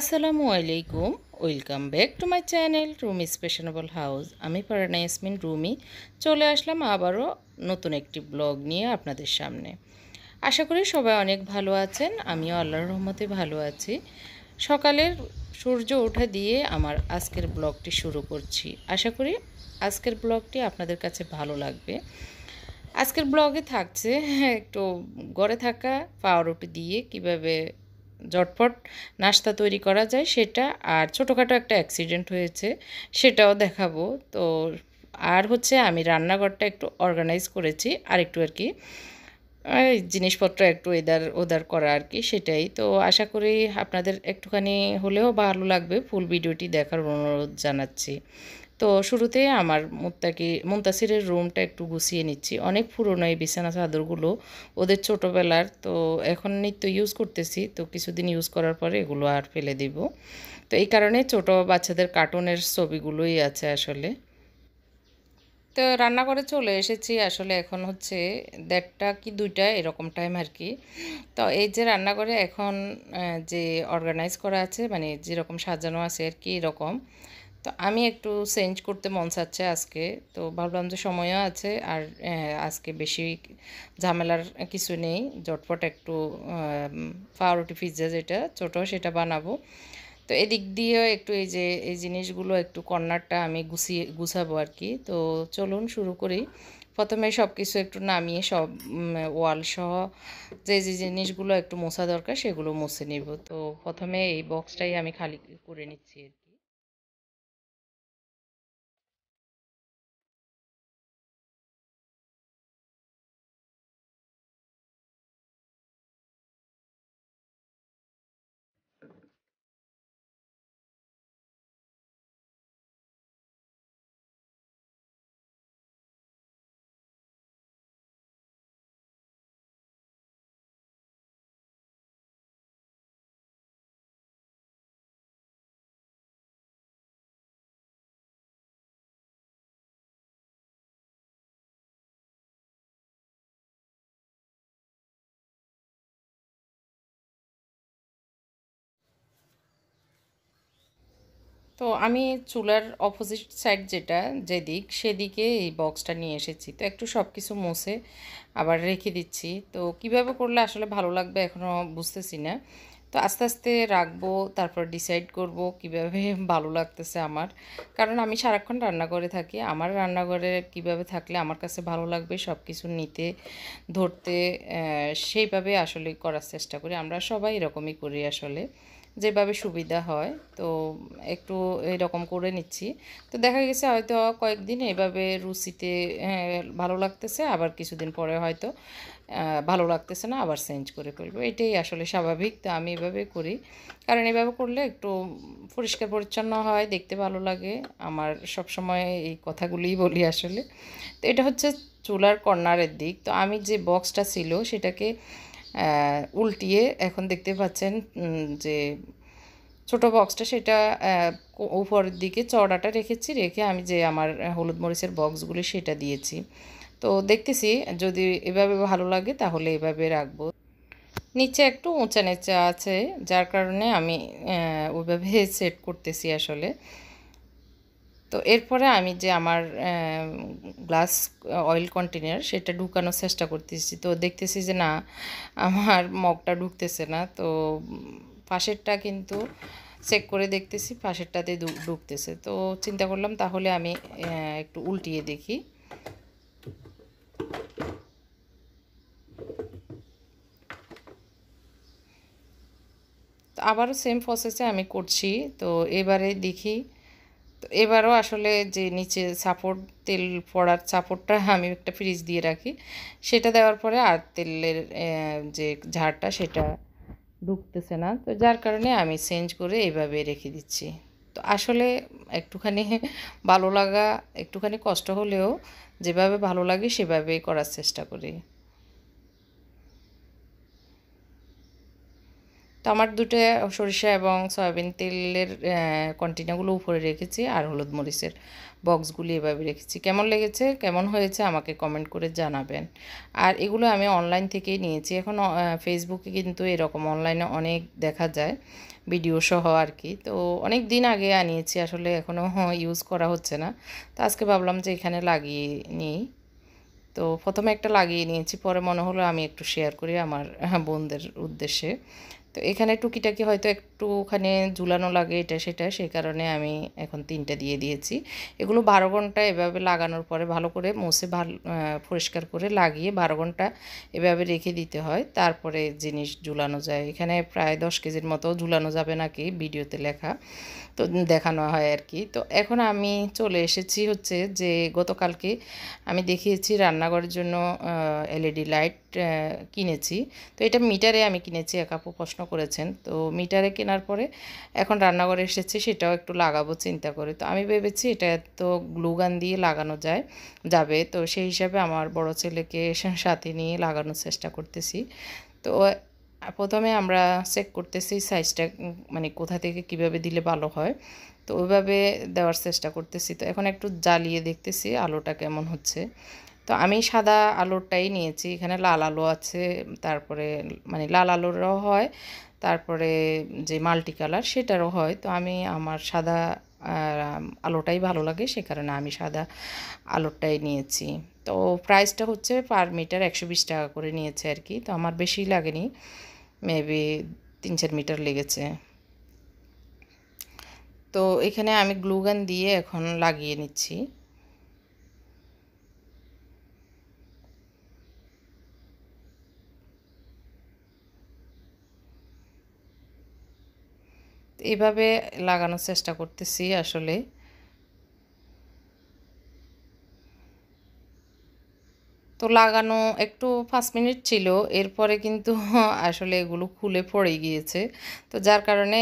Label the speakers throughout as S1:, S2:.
S1: আসসালামু আলাইকুম। Welcome back to my channel Rumi fashionable house. আমি ফারহানা ইয়াসমিন রুমি চলে আসলাম আবারও নতুন একটি ব্লগ নিয়ে আপনাদের সামনে। আশা করি সবাই অনেক ভালো আছেন, আমিও আল্লাহর রহমতে ভালো আছি। সকালের সূর্য ওঠা দিয়ে আমার আজকের ব্লগটি শুরু করছি। আশা করি আজকের ব্লগটি আপনাদের কাছে ভালো লাগবে। আজকের ব্লগে থাকছে একটু ঘরে থাকা পাউরুটি দিয়ে কিভাবে ঝটপট নাস্তা তৈরি করা যায় সেটা, আর ছোটোখাটো একটা অ্যাক্সিডেন্ট হয়েছে সেটাও দেখাবো। তো আর হচ্ছে আমি রান্নাঘরটা একটু অর্গানাইজ করেছি আর একটু আর কি এই জিনিসপত্র একটু এদার ওদার করা আর কি, সেটাই। তো আশা করি আপনাদের একটুখানি হলেও ভালো লাগবে, ফুল ভিডিওটি দেখার অনুরোধ জানাচ্ছি। তো শুরুতে আমার মুনতাসিরের রুমটা একটু গুছিয়ে নিচ্ছি। অনেক পুরনো এই বিছানা চাদরগুলো, ওদের ছোটোবেলার, তো এখন নিত্য ইউজ করতেছি, তো কিছুদিন ইউজ করার পরে এগুলো আর ফেলে দিব। তো এই কারণে ছোটো বাচ্চাদের কার্টুনের ছবিগুলোই আছে আসলে। তো রান্নাঘরে চলে এসেছি, আসলে এখন হচ্ছে 1:30 কি 2টা এরকম টাইম আর কি। তো এই যে রান্নাঘরে এখন যে অর্গানাইজ করা আছে, মানে যেরকম সাজানো আছে আর কি এরকম। তো আমি একটু চেঞ্জ করতে মন চাচ্ছে আজকে, তো ভাবলাম যে সময়ও আছে আর আজকে বেশি ঝামেলার কিছু নেই, ঝটপট একটু পাউরুটি পিৎজা যেটা ছোটো সেটা বানাবো। তো এদিক দিয়েও একটু এই যে এই জিনিসগুলো একটু কর্নারটা আমি গুছাবো আর কি। তো চলুন শুরু করি। প্রথমে সব কিছু একটু নামিয়ে সব ওয়াল সহ যে যে জিনিসগুলো একটু মোছা দরকার সেগুলো মুছে নিব। তো প্রথমে এই বক্সটাই আমি খালি করে নিচ্ছি আর কি। তো আমি চুলার অপোজিট সাইড যেটা, যেদিক সেদিকে এই বক্সটা নিয়ে এসেছি। তো একটু সব কিছু মুছে আবার রেখে দিচ্ছি। তো কিভাবে করলে আসলে ভালো লাগবে এখনও বুঝতেছি না। তো আস্তে আস্তে রাখবো, তারপর ডিসাইড করব কিভাবে ভালো লাগতেছে আমার। কারণ আমি সারাক্ষণ রান্নাঘরে থাকি, আমার রান্নাঘরে কিভাবে থাকলে আমার কাছে ভালো লাগবে সব কিছু নিতে ধরতে, সেইভাবে আসলে করার চেষ্টা করি। আমরা সবাই এরকমই করি আসলে, যেভাবে সুবিধা হয়। তো একটু এরকম করে নিচ্ছি। তো দেখা গেছে হয়তো কয়েকদিন এভাবে রুচিতে ভালো লাগতেছে, আবার কিছুদিন পরে হয়তো ভালো লাগতেছে না, আবার চেঞ্জ করে ফেলবো। এটাই আসলে স্বাভাবিক। তো আমি এভাবে করি, কারণ এভাবে করলে একটু পরিষ্কার পরিচ্ছন্ন হয়, দেখতে ভালো লাগে। আমার সব সময় এই কথাগুলিই বলি আসলে। তো এটা হচ্ছে চুলার কর্নারের দিক। তো আমি যে বক্সটা ছিল সেটাকে উল্টিয়ে এখন দেখতে পাচ্ছেন যে ছোটো বক্সটা সেটা উপরের দিকে চওড়াটা রেখেছি, রেখে আমি যে আমার হলুদ মরিচের বক্সগুলি সেটা দিয়েছি। তো দেখতেছি যদি এভাবে ভালো লাগে তাহলে এভাবে রাখবো। নিচে একটু উঁচা নিচা আছে, যার কারণে আমি ওইভাবে সেট করতেছি আসলে। তো এরপরে আমি যে আমার গ্লাস অয়েল কন্টেনার সেটা ঢুকানোর চেষ্টা করতেছি, তো দেখতেছি যে না, আমার মগটা ঢুকতেছে না। তো পাশেরটা কিন্তু চেক করে দেখতেছি পাশেরটাতে ঢুকতেছে। তো চিন্তা করলাম তাহলে আমি একটু উল্টিয়ে দেখি। তো আবারও সেম প্রসেসে আমি করছি। তো এবারে দেখি, তো এবারও আসলে যে নিচে সাপোর্ট, তেল পড়ার সাপোর্টটা আমি একটা ফ্রিজ দিয়ে রাখি, সেটা দেওয়ার পরে আর তেলের যে ঝাড়টা সেটা ঢুকতেছে না। তো যার কারণে আমি চেঞ্জ করে এইভাবে রেখে দিচ্ছি। তো আসলে একটুখানি ভালো লাগা, একটুখানি কষ্ট হলেও যেভাবে ভালো লাগে সেভাবেই করার চেষ্টা করি। তো আমার দুটো সরিষা এবং সয়াবিন তেলের কন্টেনারগুলো উপরে রেখেছি, আর হলুদ মরিচের বক্সগুলি এভাবে রেখেছি। কেমন লেগেছে, কেমন হয়েছে আমাকে কমেন্ট করে জানাবেন। আর এগুলো আমি অনলাইন থেকেই নিয়েছি। এখন ফেসবুকে কিন্তু এরকম অনলাইনে অনেক দেখা যায় ভিডিও সহ আর কি। তো অনেক দিন আগে আনিয়েছি, আসলে এখনও ইউজ করা হচ্ছে না। তো আজকে ভাবলাম যে এখানে লাগিয়ে নিই। তো প্রথমে একটা লাগিয়ে নিয়েছি, পরে মনে হলো আমি একটু শেয়ার করি আমার বোনদের উদ্দেশ্যে। তো এখানে টুকিটাকি হয়তো একটুখানি ঝুলানো লাগে এটা সেটা, সেই কারণে আমি এখন 3টা দিয়ে দিয়েছি। এগুলো 12 ঘন্টা এভাবে লাগানোর পরে ভালো করে মুছে পরিষ্কার করে লাগিয়ে 12 ঘন্টা এভাবে রেখে দিতে হয়, তারপরে জিনিস ঝুলানো যায়। এখানে প্রায় 10 কেজির মতো ঝুলানো যাবে নাকি ভিডিওতে লেখা, তো দেখানো হয় আর কি। তো এখন আমি চলে এসেছি হচ্ছে যে গতকালকে আমি দেখিয়েছি রান্নাঘরের জন্য এলইডি লাইট কিনেছি। তো এটা মিটারে আমি কিনেছি, এক আপু প্রশ্ন করেছেন। তো মিটারে কেনার পরে এখন রান্নাঘরে এসেছি, সেটাও একটু লাগাবো চিন্তা করে। তো আমি ভেবেছি এটা তো গ্লুগান দিয়ে লাগানো যাবে। তো সেই হিসাবে আমার বড় ছেলেকে সাথে নিয়ে লাগানোর চেষ্টা করতেছি। তো প্রথমে আমরা চেক করতেছি সাইজটা, মানে কোথা থেকে কিভাবে দিলে ভালো হয়। তো ওইভাবে দেওয়ার চেষ্টা করতেছি। তো এখন একটু জ্বালিয়ে দেখতেছি আলোটা কেমন হচ্ছে। তো আমি সাদা আলোটাই নিয়েছি, এখানে লাল আলো আছে, তারপরে মানে লাল আলোরও হয়, তারপরে যে মাল্টি কালার সেটারও হয়। তো আমি আমার সাদা আলোটাই ভালো লাগে, সে কারণে আমি সাদা আলোটাই নিয়েছি। তো প্রাইসটা হচ্ছে পার মিটার 120 টাকা করে নিয়েছে আর কি। তো আমার বেশি লাগেনি, মেবি 3-4 মিটার লেগেছে। তো এখানে আমি গ্লুগান দিয়ে এখন লাগিয়ে নিচ্ছি। এইভাবে লাগানোর চেষ্টা করতেছি আসলে। তো লাগানো একটু 5 মিনিট ছিল, এরপরে কিন্তু আসলে এগুলো খুলে পড়ে গিয়েছে। তো যার কারণে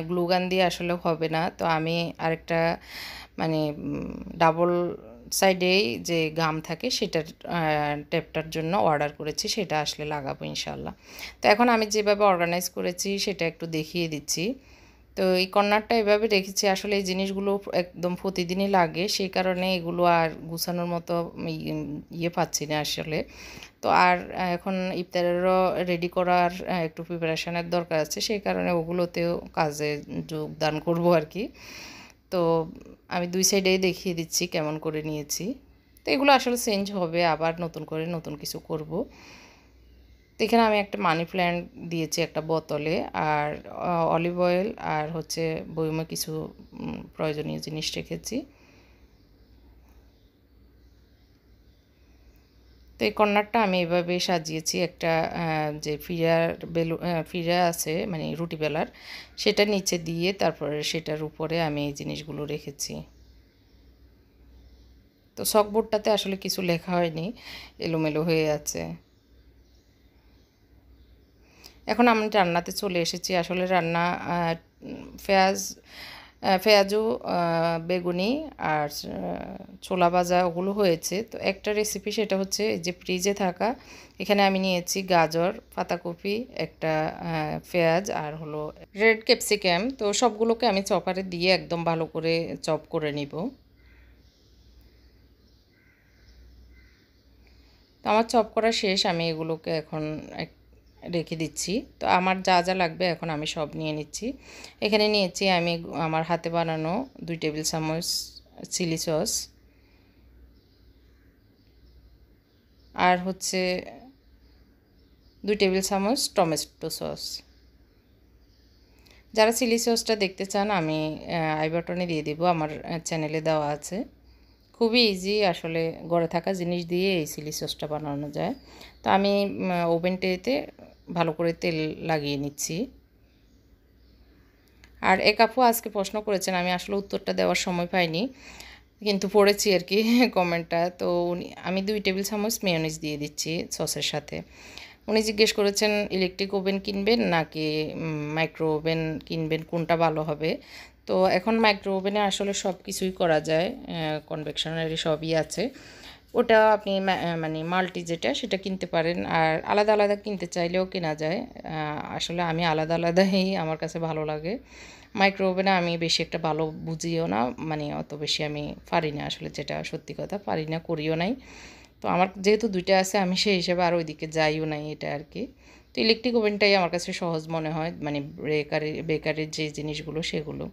S1: গ্লুগান দিয়ে আসলে হবে না। তো আমি আরেকটা মানে ডাবল সাইডেই যে গাম থাকে সেটার টেপটার জন্য অর্ডার করেছি, সেটা আসলে লাগাবো ইনশাল্লাহ। তো এখন আমি যেভাবে অর্গানাইজ করেছি সেটা একটু দেখিয়ে দিচ্ছি। তো এই কর্নারটা এভাবে রেখেছি, আসলে এই জিনিসগুলো একদম প্রতিদিনই লাগে, সেই কারণে এগুলো আর গুছানোর মতো ইয়ে পাচ্ছি না আসলে। তো আর এখন ইফতারেরও রেডি করার একটু প্রিপারেশনের দরকার আছে, সেই কারণে ওগুলোতেও কাজে যোগদান করব আর কি। তো আমি দুই সাইডেই দেখিয়ে দিচ্ছি কেমন করে নিয়েছি। তো এগুলো আসলে চেঞ্জ হবে, আবার নতুন করে নতুন কিছু করব। তো এখানে আমি একটা মানি প্ল্যান্ট দিয়েছি একটা বোতলে, আর অলিভ অয়েল আর হচ্ছে বয়মে কিছু প্রয়োজনীয় জিনিস রেখেছি। তো এই কর্নারটা আমি এভাবে সাজিয়েছি, একটা যে ফিরা আছে মানে রুটি বেলার, সেটা নিচে দিয়ে তারপরে সেটার উপরে আমি এই জিনিসগুলো রেখেছি। তো সকবোর্ডটাতে আসলে কিছু লেখা হয়নি, এলোমেলো হয়ে আছে। এখন আমি রান্নাতে চলে এসেছি। আসলে রান্না পেঁয়াজ পেঁয়াজু, বেগুনি আর ছোলা ভাজা ওগুলো হয়েছে। তো একটা রেসিপি সেটা হচ্ছে যে ফ্রিজে থাকা, এখানে আমি নিয়েছি গাজর, পাতাকপি, একটা পেঁয়াজ আর হলো রেড ক্যাপসিকাম। তো সবগুলোকে আমি চপারে দিয়ে একদম ভালো করে চপ করে নিব। তো আমার চপ করা শেষ, আমি এগুলোকে এখন রেখে দিচ্ছি। তো আমার যা যা লাগবে এখন আমি সব নিয়ে নিচ্ছি। এখানে নিয়েছি আমি আমার হাতে বানানো 2 টেবিল চামচ চিলি সস, আর হচ্ছে 2 টেবিল চামচ টমেটো সস। যারা চিলি সসটা দেখতে চান আমি আই বাটনে দিয়ে দিব, আমার চ্যানেলে দেওয়া আছে। খুবই ইজি, আসলে ঘরে থাকা জিনিস দিয়ে এই চিলি সসটা বানানো যায়। তো আমি ওভেনটাতে ভালো করে তেল লাগিয়ে নিচ্ছি। আর এক আপু আজকে প্রশ্ন করেছেন, আমি আসলে উত্তরটা দেওয়ার সময় পাইনি, কিন্তু পড়েছি আর কি কমেন্টটা। তো আমি 2 টেবিল চামচ মেয়োনিজ দিয়ে দিচ্ছি সসের সাথে। উনি জিজ্ঞেস করেছেন ইলেকট্রিক ওভেন কিনবেন নাকি মাইক্রো ওভেন কিনবেন, কোনটা ভালো হবে। তো এখন মাইক্রো ওভেনে আসলে সব কিছুই করা যায়, কনভেকশনারি সবই আছে। ওটা আপনি মানে মাল্টি যেটা সেটা কিনতে পারেন, আর আলাদা আলাদা কিনতে চাইলেও কেনা যায়। আসলে আমি আলাদা আলাদাই আমার কাছে ভালো লাগে। মাইক্রো ওভেনে আমি বেশি একটা ভালো বুঝিও না, মানে অত বেশি আমি পারি না আসলে, যেটা সত্যি কথা, পারি না, করিও নাই। তো আমার যেহেতু দুইটা আছে, আমি সেই হিসেবে আর ওইদিকে যাইও নাই, এটা আর কি। তো ইলেকট্রিক ওভেনটাই আমার কাছে সহজ মনে হয়, মানে বেকারির যে জিনিসগুলো সেগুলো।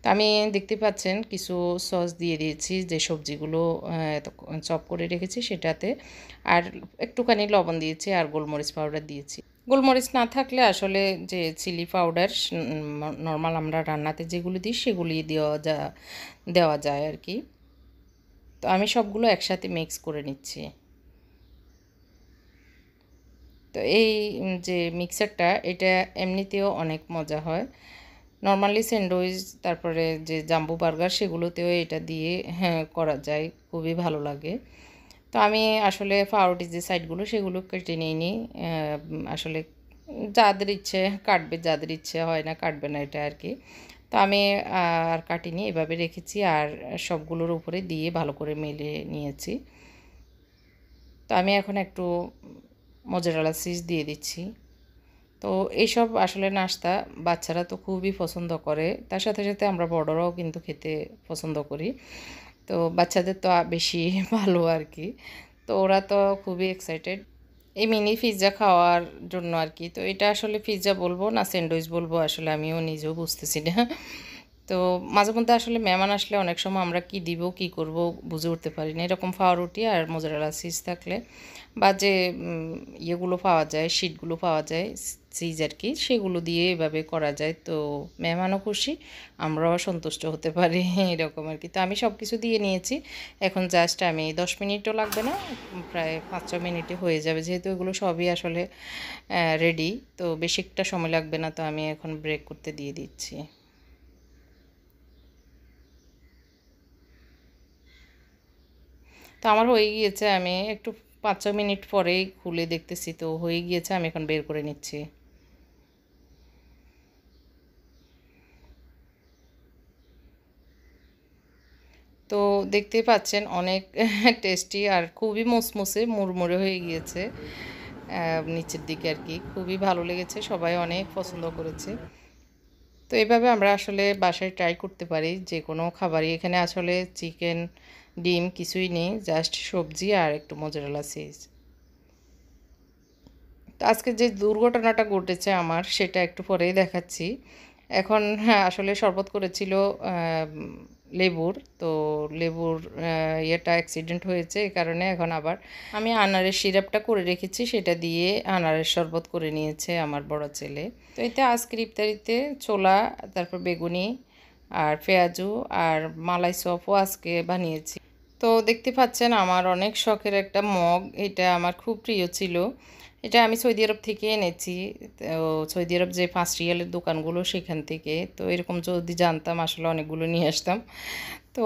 S1: তো আমি দেখতে পাচ্ছেন কিছু সস দিয়ে দিয়েছি, যে সবজিগুলো চপ করে রেখেছি সেটাতে, আর একটুখানি লবণ দিয়েছি আর গোলমরিচ পাউডার দিয়েছি। গোলমরিচ না থাকলে আসলে যে চিলি পাউডার নর্মাল আমরা রান্নাতে যেগুলো দিই সেগুলি দেওয়া যায় আর কি। তো আমি সবগুলো একসাথে মিক্স করে নিচ্ছি। তো এই যে মিক্সারটা, এটা এমনিতেও অনেক মজা হয়। নর্মালি স্যান্ডউইচ, তারপরে যে জাম্বো বার্গার, সেগুলোতেও এটা দিয়ে হ্যাঁ করা যায়, খুবই ভালো লাগে। তো আমি আসলে পাউরুটির যে সাইডগুলো সেগুলো কেটে নিইনি। আসলে যাদের ইচ্ছে কাটবে, যাদের ইচ্ছে হয় না কাটবে না, এটা আর কি। তো আমি আর কাটিনি, এভাবে রেখেছি আর সবগুলোর উপরে দিয়ে ভালো করে মেলে নিয়েছি। তো আমি এখন একটু মোজারেলা চিজ দিয়ে দিচ্ছি। তো এইসব আসলে নাস্তা বাচ্চারা তো খুবই পছন্দ করে, তার সাথে সাথে আমরা বড়রাও কিন্তু খেতে পছন্দ করি। তো বাচ্চাদের তো বেশি ভালো আর কি। তো ওরা তো খুবই এক্সাইটেড এই মিনি পিৎজা খাওয়ার জন্য আর কি। তো এটা আসলে পিৎজা বলবো না স্যান্ডউইচ বলবো, আসলে আমিও নিজেও বুঝতেছি না। তো মাঝে মধ্যে আসলে মেহমান আসলে অনেক সময় আমরা কি দিব কি করব বুঝে উঠতে পারি না। এরকম পাউরুটি আর মোজারেলা চিজ থাকলে, বা যে ইয়েগুলো পাওয়া যায়, শিটগুলো পাওয়া যায় চিজ আর কি, সেগুলো দিয়ে এভাবে করা যায়। তো মেহমানও খুশি, আমরাও সন্তুষ্ট হতে পারি এরকম আর কি। তো আমি সব কিছু দিয়ে নিয়েছি, এখন জাস্ট আমি 10 মিনিটও লাগবে না, প্রায় 5-6 মিনিটে হয়ে যাবে, যেহেতু এগুলো সবই আসলে রেডি। তো বেশি একটা সময় লাগবে না। তো আমি এখন ব্রেক করতে দিয়ে দিচ্ছি। তো আমার হয়ে গিয়েছে, আমি একটু 5-6 মিনিট পরেই খুলে দেখতেছি, তো হয়ে গিয়েছে, আমি এখন বের করে নিচ্ছি। তো দেখতেই পাচ্ছেন অনেক টেস্টি আর খুবই মুসমুসে মুড়মুড়ে হয়ে গিয়েছে নিচের দিকে আর কি, খুবই ভালো লেগেছে, সবাই অনেক পছন্দ করেছে। তো এভাবে আমরা আসলে বাসায় ট্রাই করতে পারি যে কোনো খাবারই। এখানে আসলে চিকেন, ডিম কিছুই নেই, জাস্ট সবজি আর একটু মোজারেলা চিজ। তো আজকে যে দুর্ঘটনাটা ঘটেছে আমার, সেটা একটু পরেই দেখাচ্ছি। এখন হ্যাঁ আসলে শরবত করেছিল লেবুর, তো লেবুর ইয়েটা অ্যাক্সিডেন্ট হয়েছে, এই কারণে এখন আবার আমি আনারের সিরাপটা করে রেখেছি, সেটা দিয়ে আনারের শরবত করে নিয়েছে আমার বড় ছেলে। তো এতে আজকের ইফতারিতে ছোলা, তারপর বেগুনি আর পেঁয়াজু আর মালাই চপও আজকে বানিয়েছি। তো দেখতে পাচ্ছেন আমার অনেক শখের একটা মগ, এটা আমার খুব প্রিয় ছিল। এটা আমি সৌদি আরব থেকে এনেছি। তো সৌদি আরব যে 5 রিয়ালের দোকানগুলো, সেখান থেকে। তো এরকম যদি জানতাম আসলে অনেকগুলো নিয়ে আসতাম। তো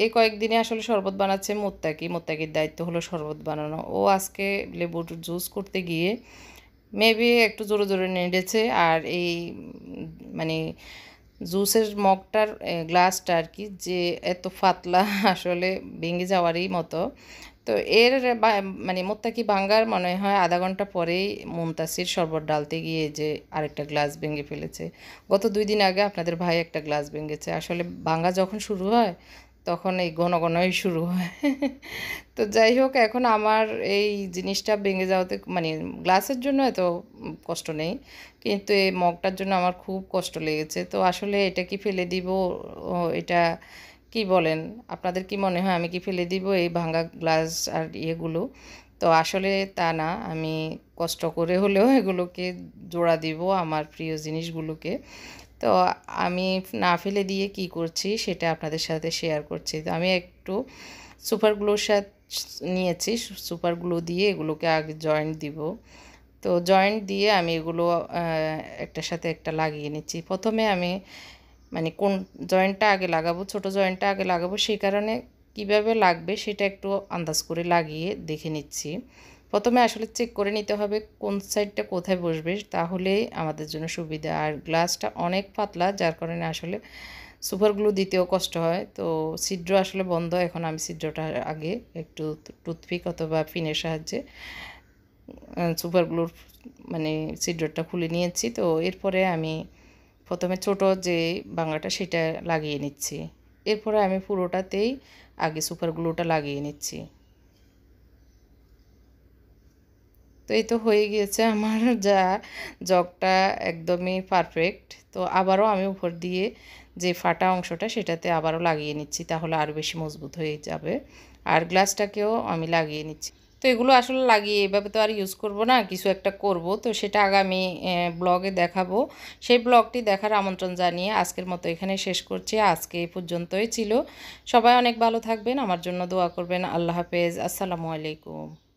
S1: এই কয়েকদিনে আসলে শরবত বানাচ্ছে মোত্তাকির দায়িত্ব হলো শরবত বানানো। ও আজকে লেবুর জুস করতে গিয়ে মেবি একটু জোরে জোরে নেড়েছে, আর এই মানে জুসের মগটার গ্লাসটা আর কি, যে এত পাতলা আসলে ভেঙে যাওয়ারই মতো। তো এর মানে মোত্তাকি ভাঙ্গার মনে হয় আধা ঘন্টা পরেই মুনতাসির শরবত ডালতে গিয়ে যে আরেকটা গ্লাস ভেঙে ফেলেছে। গত 2 দিন আগে আপনাদের ভাই একটা গ্লাস ভেঙেছে। আসলে ভাঙ্গা যখন শুরু হয় তখন এই ঘন ঘনই শুরু হয়। তো যাই হোক, এখন আমার এই জিনিসটা ভেঙে যাওয়াতে মানে গ্লাসের জন্য এত কষ্ট নেই, কিন্তু এই মগটার জন্য আমার খুব কষ্ট লেগেছে। তো আসলে এটা কি ফেলে দিব? এটা কি বলেন? আপনাদের কি মনে হয় আমি কি ফেলে দিব এই ভাঙা গ্লাস আর ইয়েগুলো? তো আসলে তা না, আমি কষ্ট করে হলেও এগুলোকে জোড়া দিব আমার প্রিয় জিনিসগুলোকে। তো আমি না ফেলে দিয়ে কি করছি সেটা আপনাদের সাথে শেয়ার করছি। তো আমি একটু সুপার গ্লুর সাথে নিয়েছি, সুপার গ্লু দিয়ে এগুলোকে আগে জয়েন্ট দিব। তো জয়েন্ট দিয়ে আমি এগুলো একটার সাথে একটা লাগিয়ে নিচ্ছি। প্রথমে আমি মানে কোন জয়েন্টটা আগে লাগাবো, ছোট জয়েন্টটা আগে লাগাবো, সেই কারণে কিভাবে লাগবে সেটা একটু আন্দাজ করে লাগিয়ে দেখে নিচ্ছি। প্রথমে আসলে চেক করে নিতে হবে কোন সাইডটা কোথায় বসবে, তাহলেই আমাদের জন্য সুবিধা। আর গ্লাসটা অনেক পাতলা, যার কারণে আসলে সুপার গ্লু দিতেও কষ্ট হয়। তো ছিদ্র আসলে বন্ধ, এখন আমি ছিদ্রটা আগে একটু টুথপিক অথবা পিনের সাহায্যে সুপার গ্লুর মানে ছিদ্রটা খুলে নিয়েছি। তো এরপরে আমি প্রথমে ছোট যে বাংলাটা সেটা লাগিয়ে নিচ্ছি। এরপরে আমি পুরোটাতেই আগে সুপার গ্লুটা লাগিয়ে নিচ্ছি। তো এই তো হয়ে গিয়েছে আমার জগটা একদমই পারফেক্ট। তো আবারও আমি উপর দিয়ে যে ফাটা অংশটা সেটাতে আবারও লাগিয়ে নিচ্ছি, তাহলে আরও বেশি মজবুত হয়ে যাবে। আর গ্লাসটাকেও আমি লাগিয়ে নিচ্ছি। তো এগুলো আসলে লাগিয়ে এভাবে তো আর ইউজ করব না, কিছু একটা করব, তো সেটা আগামী ব্লগে দেখাবো। সেই ব্লগটি দেখার আমন্ত্রণ জানিয়ে আজকের মতো এখানে শেষ করছি। আজকে এই পর্যন্তই ছিল। সবাই অনেক ভালো থাকবেন, আমার জন্য দোয়া করবেন। আল্লাহ হাফেজ, আসসালামু আলাইকুম।